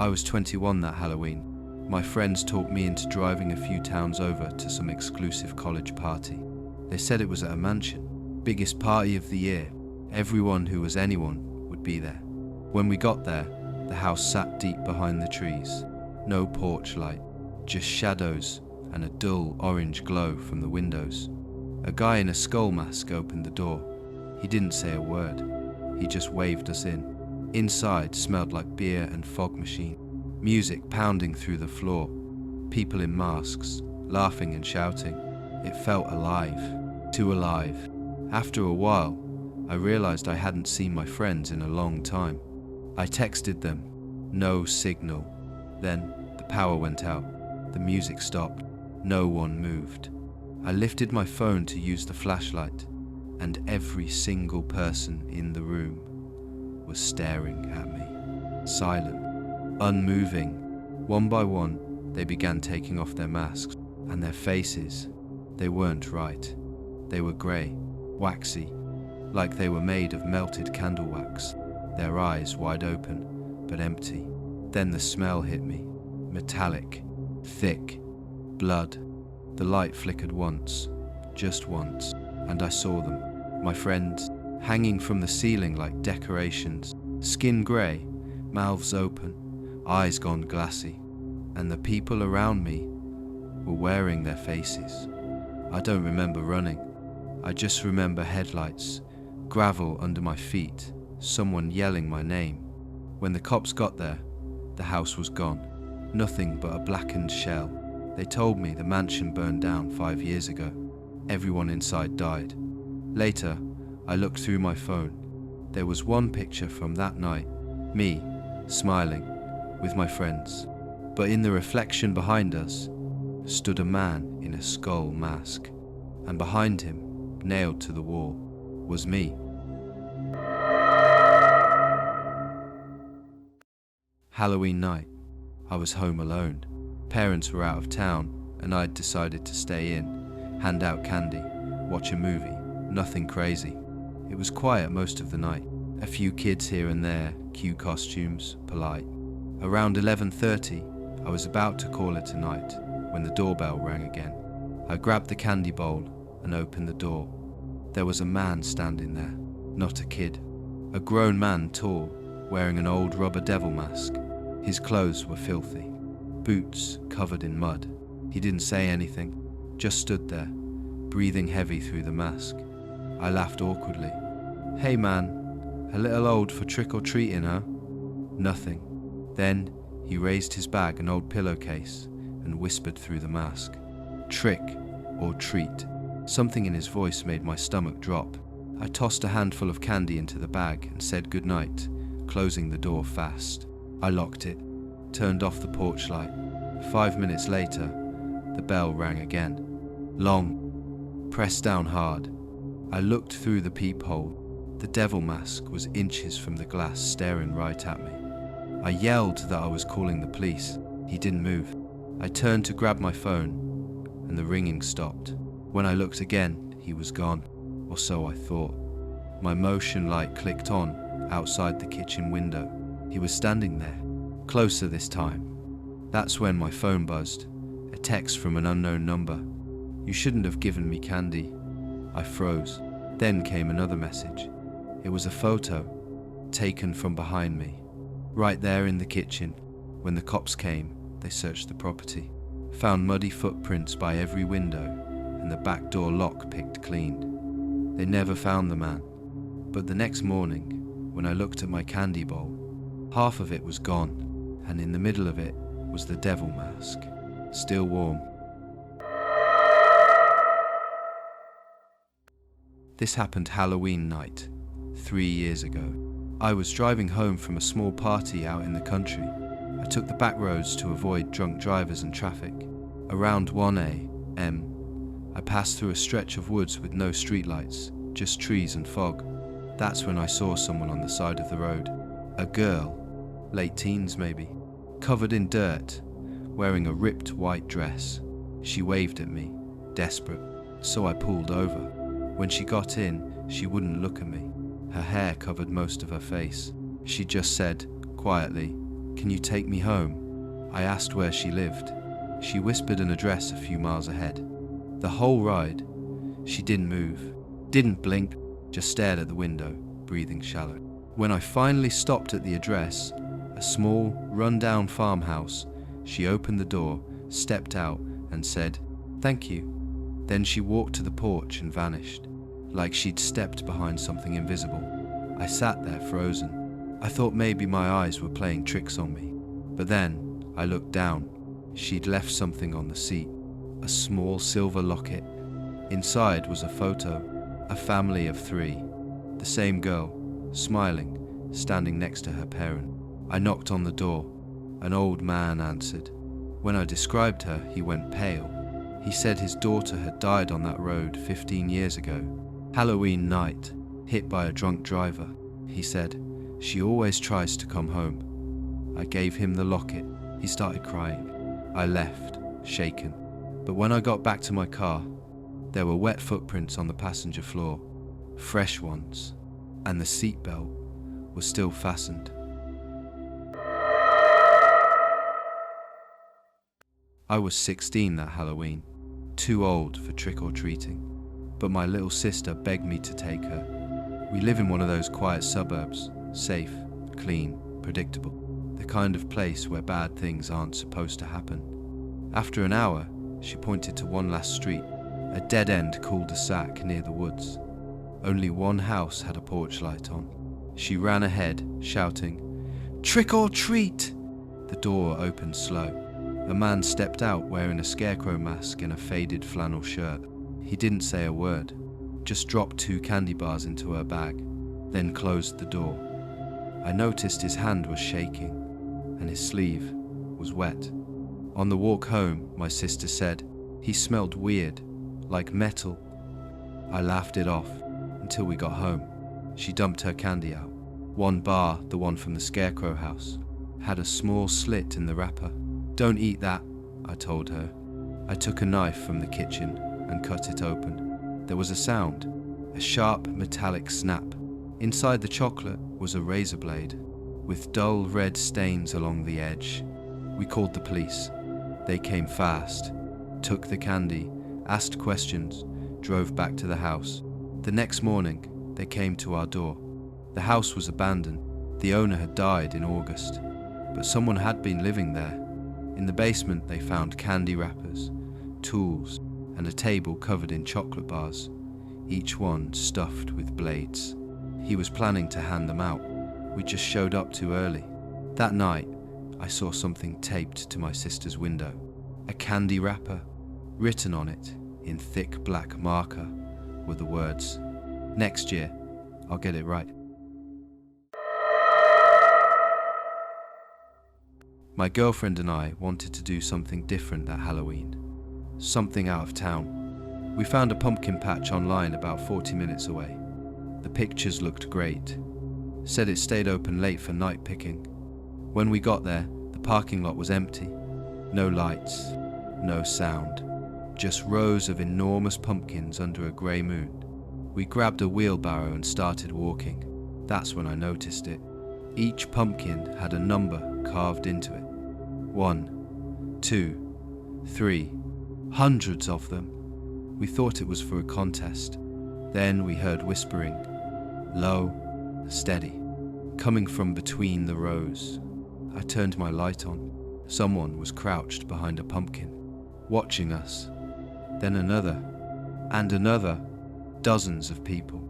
was 21 that Halloween. My friends talked me into driving a few towns over to some exclusive college party. They said it was at a mansion. Biggest party of the year. Everyone who was anyone would be there. When we got there, the house sat deep behind the trees. No porch light, just shadows and a dull orange glow from the windows. A guy in a skull mask opened the door. He didn't say a word. He just waved us in. Inside smelled like beer and fog machine. Music pounding through the floor. People in masks, laughing and shouting. It felt alive. Too alive. After a while, I realized I hadn't seen my friends in a long time. I texted them. No signal. Then the power went out. The music stopped. No one moved. I lifted my phone to use the flashlight, and every single person in the room was staring at me. Silent. Unmoving. One by one, they began taking off their masks, and their faces, they weren't right. They were grey, waxy, like they were made of melted candle wax. Their eyes wide open, but empty. Then the smell hit me. Metallic, thick, blood. The light flickered once, just once, and I saw them. My friends, hanging from the ceiling like decorations. Skin grey, mouths open, eyes gone glassy. And the people around me were wearing their faces. I don't remember running. I just remember headlights, gravel under my feet, someone yelling my name. When the cops got there, the house was gone. Nothing but a blackened shell. They told me the mansion burned down 5 years ago. Everyone inside died. Later, I looked through my phone. There was one picture from that night, me, smiling, with my friends. But in the reflection behind us, stood a man in a skull mask. And behind him, nailed to the wall, was me. Halloween night. I was home alone. Parents were out of town, and I'd decided to stay in, hand out candy, watch a movie, nothing crazy. It was quiet most of the night. A few kids here and there, cute costumes, polite. Around 11:30, I was about to call it a night when the doorbell rang again. I grabbed the candy bowl and opened the door. There was a man standing there, not a kid. A grown man, tall, wearing an old rubber devil mask. His clothes were filthy, boots covered in mud. He didn't say anything, just stood there, breathing heavy through the mask. I laughed awkwardly. "Hey man, a little old for trick-or-treating, huh?" Nothing. Then he raised his bag, an old pillowcase, and whispered through the mask. "Trick or treat." Something in his voice made my stomach drop. I tossed a handful of candy into the bag and said goodnight, closing the door fast. I locked it, turned off the porch light. 5 minutes later, the bell rang again. Long, pressed down hard. I looked through the peephole. The devil mask was inches from the glass, staring right at me. I yelled that I was calling the police. He didn't move. I turned to grab my phone, and the ringing stopped. When I looked again, he was gone, or so I thought. My motion light clicked on outside the kitchen window. He was standing there, closer this time. That's when my phone buzzed, a text from an unknown number. "You shouldn't have given me candy." I froze. Then came another message. It was a photo, taken from behind me, right there in the kitchen. When the cops came, they searched the property, found muddy footprints by every window, and the back door lock picked clean. They never found the man. But the next morning, when I looked at my candy bowl, half of it was gone, and in the middle of it was the devil mask, still warm. This happened Halloween night, 3 years ago. I was driving home from a small party out in the country. I took the back roads to avoid drunk drivers and traffic. Around 1 a.m., I passed through a stretch of woods with no streetlights, just trees and fog. That's when I saw someone on the side of the road. A girl, late teens maybe, covered in dirt, wearing a ripped white dress. She waved at me, desperate, so I pulled over. When she got in, she wouldn't look at me. Her hair covered most of her face. She just said, quietly, "Can you take me home?" I asked where she lived. She whispered an address a few miles ahead. The whole ride, she didn't move, didn't blink, just stared at the window, breathing shallow. When I finally stopped at the address, a small, run-down farmhouse, she opened the door, stepped out, and said, "Thank you." Then she walked to the porch and vanished, like she'd stepped behind something invisible. I sat there frozen. I thought maybe my eyes were playing tricks on me. But then I looked down. She'd left something on the seat, a small silver locket. Inside was a photo, a family of 3. The same girl, smiling, standing next to her parent. I knocked on the door. An old man answered. When I described her, he went pale. He said his daughter had died on that road 15 years ago. Halloween night, hit by a drunk driver. He said, "She always tries to come home." I gave him the locket. He started crying. I left, shaken. But when I got back to my car, there were wet footprints on the passenger floor, fresh ones, and the seatbelt was still fastened. I was 16 that Halloween, too old for trick-or-treating, but my little sister begged me to take her. We live in one of those quiet suburbs, safe, clean, predictable, the kind of place where bad things aren't supposed to happen. After an hour, she pointed to one last street, a dead-end cul-de-sac near the woods. Only one house had a porch light on. She ran ahead, shouting, "Trick or treat!" The door opened slow. A man stepped out wearing a scarecrow mask and a faded flannel shirt. He didn't say a word, just dropped 2 candy bars into her bag, then closed the door. I noticed his hand was shaking, and his sleeve was wet. On the walk home, my sister said, "He smelled weird, like metal." I laughed it off until we got home. She dumped her candy out. One bar, the one from the scarecrow house, had a small slit in the wrapper. "Don't eat that," I told her. I took a knife from the kitchen and cut it open. There was a sound, a sharp metallic snap. Inside the chocolate was a razor blade, with dull red stains along the edge. We called the police. They came fast, took the candy, asked questions, drove back to the house. The next morning, they came to our door. The house was abandoned. The owner had died in August, but someone had been living there. In the basement, they found candy wrappers, tools, and a table covered in chocolate bars, each one stuffed with blades. He was planning to hand them out. We just showed up too early. That night, I saw something taped to my sister's window. A candy wrapper. Written on it, in thick black marker, were the words, "Next year, I'll get it right." My girlfriend and I wanted to do something different that Halloween. Something out of town. We found a pumpkin patch online about 40 minutes away. The pictures looked great. Said it stayed open late for night picking. When we got there, the parking lot was empty. No lights, no sound. Just rows of enormous pumpkins under a grey moon. We grabbed a wheelbarrow and started walking. That's when I noticed it. Each pumpkin had a number carved into it. 1, 2, 3, hundreds of them. We thought it was for a contest. Then we heard whispering, low, steady, coming from between the rows. I turned my light on. Someone was crouched behind a pumpkin, watching us. Then another, and another. Dozens of people,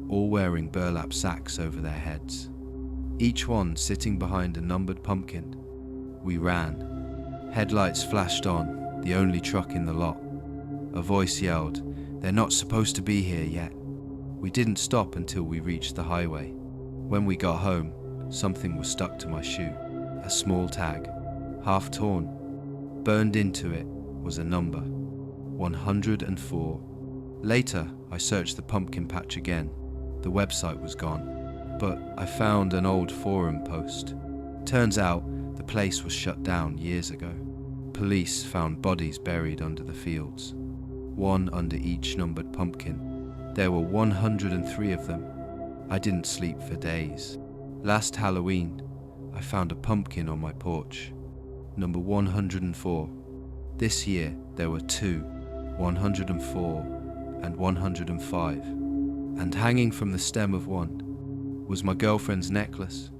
all wearing burlap sacks over their heads. Each one sitting behind a numbered pumpkin. We ran. Headlights flashed on, the only truck in the lot. A voice yelled, "They're not supposed to be here yet." We didn't stop until we reached the highway. When we got home, something was stuck to my shoe. A small tag, half torn. Burned into it was a number, 104. Later, I searched the pumpkin patch again. The website was gone, but I found an old forum post. Turns out, the place was shut down years ago. Police found bodies buried under the fields, one under each numbered pumpkin. There were 103 of them. I didn't sleep for days. Last Halloween, I found a pumpkin on my porch. Number 104. This year there were two, 104 and 105. And hanging from the stem of one was my girlfriend's necklace.